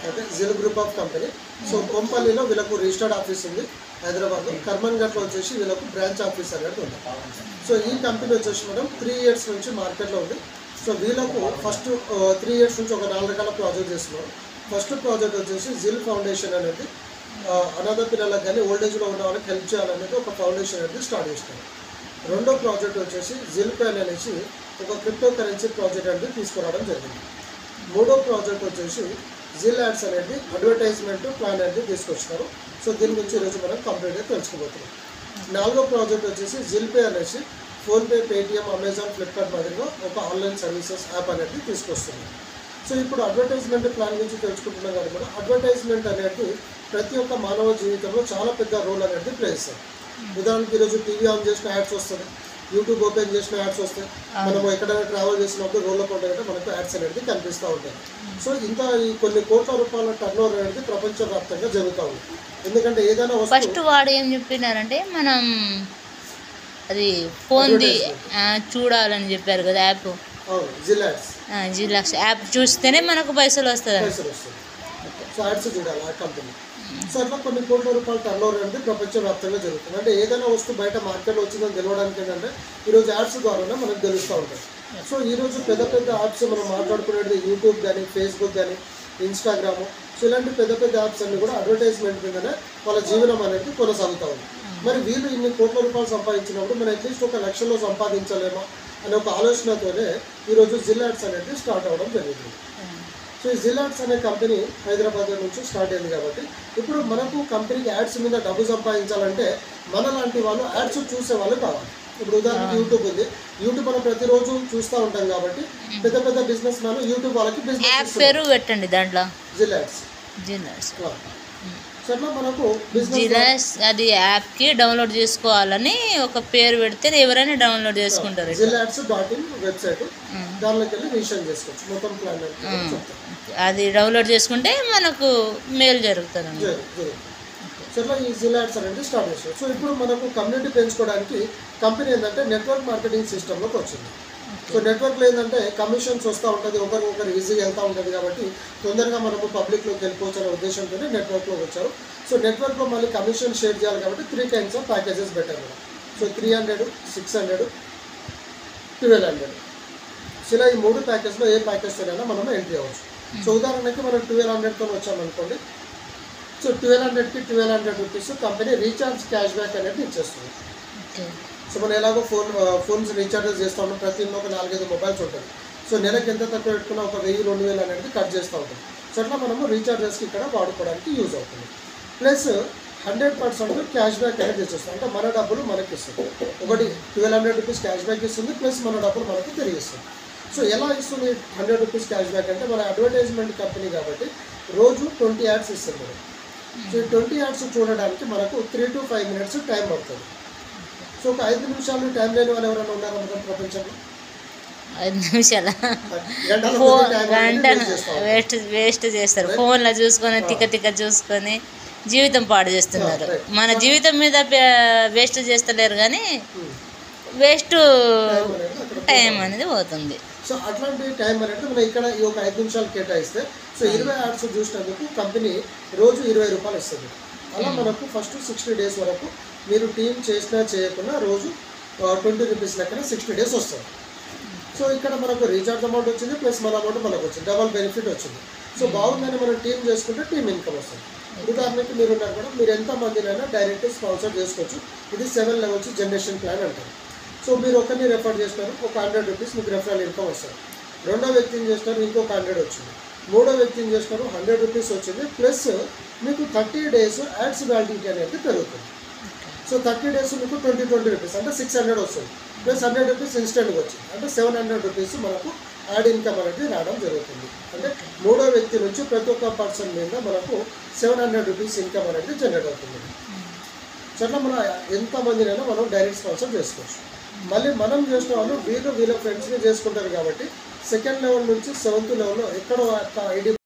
Okay, జిల్ group of company. So కొంపల్లిలో వీళ్ళకు registered office ఉంది హైదరాబాద్లో. కర్మన్ఘట్లో వచ్చేసి వీళ్ళకు బ్రాంచ్ ఆఫీస్ అనేది ఉంది. సో ఈ కంపెనీ వచ్చేసి మనం 3 ఇయర్స్ నుంచి మార్కెట్లో ఉంది. సో వీళ్ళకు ఫస్ట్ 3 ఇయర్స్ నుంచి ఒక 4 రకాల ప్రాజెక్ట్ చేస్తున్నారు. ఫస్ట్ ప్రాజెక్ట్ వచ్చేసి జిల్ ఫౌండేషన్ అనేది అనాథ పిల్లలకు కానీ ఓల్డేజ్లో ఉన్న వాళ్ళకి హెల్ప్ చేయాలనేది ఒక ఫౌండేషన్ అనేది స్టార్ట్ చేస్తారు. రెండో ప్రాజెక్ట్ వచ్చేసి జిల్ ప్యాన్ అనేసి ఒక క్రిప్టో కరెన్సీ ప్రాజెక్ట్ అనేది తీసుకురావడం జరిగింది. మూడో ప్రాజెక్ట్ వచ్చేసి జిల్ యాడ్స్ అనేది అడ్వర్టైజ్మెంట్ ప్లాన్ అనేది తీసుకొచ్చినారు. సో దీని గురించి ఈరోజు మనం కంప్లీట్గా తెలుసుకోబోతున్నాం. నాలుగో ప్రాజెక్ట్ వచ్చేసి జిల్ పే అనేసి ఫోన్పే, పేటిఎం, అమెజాన్, ఫ్లిప్కార్ట్ మాదిరిగా ఒక ఆన్లైన్ సర్వీసెస్ యాప్ అనేది తీసుకొస్తుంది. సో ఇప్పుడు అడ్వర్టైజ్మెంట్ ప్లాన్ గురించి తెలుసుకుంటున్నాం కానీ కూడా అడ్వర్టైజ్మెంట్ అనేది ప్రతి ఒక్క మానవ జీవితంలో చాలా పెద్ద రోల్ అనేది ప్లే చేస్తుంది. ఉదాహరణకి ఈరోజు టీవీ ఆన్ చేసిన యాడ్స్ వస్తుంది, యూట్యూబ్ ఓపెన్ చేసిన యాడ్స్ వస్తాయి, మనము ఎక్కడైనా ట్రావెల్ చేసినప్పుడు రోడ్ల పంట కంటే మనకు యాడ్స్ అనేది కనిపిస్తూ ఉంటాయి. సో ఇంత ఈ కొన్ని కోట్ల రూపాయల టర్న్ ఓవర్ అనేది ప్రపంచవ్యాప్తంగా జరుగుతూ ఉంది. ఎందుకంటే ఏదైనా ఫస్ట్ వాడు ఏం చెప్పినారంటే మనం అది ఫోన్ది చూడాలని చెప్పారు కదా యాప్. జిలాక్స్ యాప్ చూస్తేనే మనకు పైసలు వస్తుంది. సో యాడ్స్ చూడాలి ఆ కంపెనీ. సో అట్లా కొన్ని కోట్ల రూపాయల టర్న్ ఓవర్ అనేది ప్రపంచవ్యాప్తంగా జరుగుతుంది. అంటే ఏదైనా వస్తువు బయట మార్కెట్లో వచ్చిందని తెలవడానికి ఏంటంటే ఈరోజు యాడ్స్ ద్వారానే మనకు తెలుస్తూ ఉంటాయి. సో ఈరోజు పెద్ద పెద్ద యాప్స్ మనం మాట్లాడుకునేది యూట్యూబ్ కానీ, ఫేస్బుక్ కానీ, ఇన్స్టాగ్రామ్, సో ఇలాంటి పెద్ద పెద్ద యాప్స్ అన్ని కూడా అడ్వర్టైజ్మెంట్ మీదనే వాళ్ళ జీవనం అనేది కొనసాగుతూ ఉంది. మరి వీళ్ళు ఇన్ని కోట్ల రూపాయలు సంపాదించినప్పుడు మనం అట్లీస్ట్ ఒక లక్షలో సంపాదించలేమా అనే ఒక ఆలోచనతోనే ఈరోజు జిల్ యాడ్స్ అనేది స్టార్ట్ అవ్వడం జరిగింది. సో ఈ జిల్ యాడ్స్ అనే కంపెనీ హైదరాబాద్ నుంచి స్టార్ట్ అయింది కాబట్టి ఇప్పుడు మనకు కంపెనీకి యాడ్స్ మీద డబ్బు సంపాదించాలంటే మన లాంటి వాళ్ళు యాడ్స్ చూసే వాళ్ళు కావాలి. ఇప్పుడు ఉదాహరణకి యూట్యూబ్ ఉంది, యూట్యూబ్ మనం ప్రతిరోజు చూస్తూ ఉంటాం కాబట్టి పెద్ద పెద్ద బిజినెస్ మ్యాన్ యూట్యూబ్ వాళ్ళకి బిజినెస్ పేరు పెట్టండి దాంట్లో జిల్ యాడ్స్. సో అట్లా మనకు బిజినెస్ అది యాప్కి డౌన్లోడ్ చేసుకోవాలని ఒక పేరు పెడితే ఎవరైనా డౌన్లోడ్ చేసుకుంటారు. జిల్యాడ్స్.in వెబ్సైట్, దానిలోకి వెళ్ళి రిజిస్టర్ చేసుకోవచ్చు. మొత్తం ప్లాన్ అది డౌన్లోడ్ చేసుకుంటే మనకు మేలు జరుగుతుంది. సో ఇట్లా ఈ జిల్యాడ్స్ అనేది స్టార్ట్ చేస్తారు. సో ఇప్పుడు మనకు కమ్యూనిటీ పెంచుకోవడానికి కంపెనీ ఏంటంటే నెట్వర్క్ మార్కెటింగ్ సిస్టంలోకి వచ్చింది. సో నెట్వర్క్లో ఏంటంటే కమిషన్స్ వస్తూ ఉంటుంది, ఒకరికొకరు ఈజీగా వెళ్తూ ఉంటుంది కాబట్టి తొందరగా మనము పబ్లిక్లోకి వెళ్ళిపోవచ్చు అనే ఉద్దేశంతో నెట్వర్క్లోకి వచ్చారు. సో నెట్వర్క్లో మళ్ళీ కమిషన్ షేర్ చేయాలి కాబట్టి 3 kinds ఆఫ్ ప్యాకేజెస్ పెట్టారు మేడం. సో 300, 600, 1200. సో ఇలా ఈ 3 ప్యాకేజ్లో ఏ ప్యాకేజ్తోనైనా మనం ఎంట్రీ అవ్వచ్చు. సో ఉదాహరణకి మనం 1200తో వచ్చామనుకోండి. సో 1200కి 1200 rupees company recharge cash back అనేది ఇచ్చేస్తుంది. సో మనం ఎలాగో ఫోన్స్ రీఛార్జెస్ చేస్తూ ఉంటాం, ప్రతి ఒక 4-5 మొబైల్స్ ఉంటుంది. సో నెలకు ఎంత తక్కువ పెట్టుకున్నా ఒక 1000-2000 అనేది కట్ చేస్తూ ఉంటాం. సో అట్లా మనము రీఛార్జెస్కి ఇక్కడ వాడుకోవడానికి యూజ్ అవుతుంది. ప్లస్ 100% క్యాష్ బ్యాక్ అనేది ఇచ్చేస్తుంది. అంటే మన డబ్బులు మనకి ఇస్తుంది. ఒకటి 1200 రూపీస్ క్యాష్ బ్యాక్ ఇస్తుంది, ప్లస్ మన డబ్బులు మనకు తిరిగి ఇస్తుంది. సో ఎలా ఇస్తుంది 100 రూపీస్ క్యాష్ బ్యాక్ అంటే మన అడ్వర్టైజ్మెంట్ కంపెనీ కాబట్టి రోజు 20 యాడ్స్ ఇస్తుంది మేడం. సో ఈ 20 యాడ్స్ చూడడానికి మనకు 3 to 5 minutes టైం పడుతుంది. సో ఒక 5 నిమిషాలు టైం లేని వాళ్ళు ఎవరైనా ఉన్నారా మొత్తం ప్రపంచంలో? 5 నిమిషాల గంట వేస్ట్ చేస్తారు. ఫోన్లో చూసుకొని తిక్క చూసుకొని జీవితం పాడు చేస్తున్నారు. మన జీవితం మీద వేస్ట్ చేస్తలేరు కానీ వేస్ట్ టైం అనేది పోతుంది. సో అట్లాంటి టైం అనేది మనం ఇక్కడ ఈ ఒక 5 నిమిషాలు కేటాయిస్తే సో 20 యాడ్స్ చూసినందుకు కంపెనీ రోజు 20 రూపాయలు ఇస్తుంది. అలా మనకు ఫస్ట్ 60 days వరకు మీరు టీం చేసినా చేయకుండా రోజు 20 రూపీస్ లెక్కన 60 days వస్తుంది. సో ఇక్కడ మనకు రీఛార్జ్ అమౌంట్ వచ్చింది, ప్లస్ మన అమౌంట్ మనకు వచ్చింది, డబల్ బెనిఫిట్ వచ్చింది. సో బాగుందని మనం టీం చేసుకుంటే టీం ఇన్కమ్ వస్తుంది. ఉదాహరణకి మీరు ఉన్నారు కూడా, మీరు ఎంతమందినైనా డైరెక్ట్ స్పాన్సర్ చేసుకోవచ్చు. ఇది 7 levels జనరేషన్ ప్లాన్ అంటారు. సో మీరు ఒకరిని రెఫర్ చేస్తారు, ఒక 100 రూపీస్ మీకు రెఫరల్ ఇన్కమ్ వస్తుంది. రెండో వ్యక్తిని చేస్తారు, ఇంకొక 100 వచ్చింది. మూడో వ్యక్తిని చేస్తారు, 100 రూపీస్ వచ్చింది, ప్లస్ మీకు 30 days యాడ్స్ వ్యాలిడిటీ అనేది పెరుగుతుంది. సో 30 days మీకు 20 రూపీస్ అంటే 600 వస్తుంది, ప్లస్ 100 రూపీస్ ఇన్స్టెంట్గా వచ్చింది అంటే 700 రూపీస్ మనకు యాడ్ ఇన్కమ్ అనేది రావడం జరుగుతుంది. అంటే మూడో వ్యక్తి నుంచి ప్రతి ఒక్క పర్సన్ మీద మనకు 700 రూపీస్ ఇన్కమ్ అనేది జనరేట్ అవుతుంది. సో అట్లా మనం ఎంతమందినైనా మనం డైరెక్ట్ స్పాన్సర్ చేసుకోవచ్చు. మళ్ళీ మనం చేసిన వాళ్ళు వీళ్ళ ఫ్రెండ్స్ని చేసుకుంటారు కాబట్టి 2nd level నుంచి 7th level ఎక్కడో ఐడి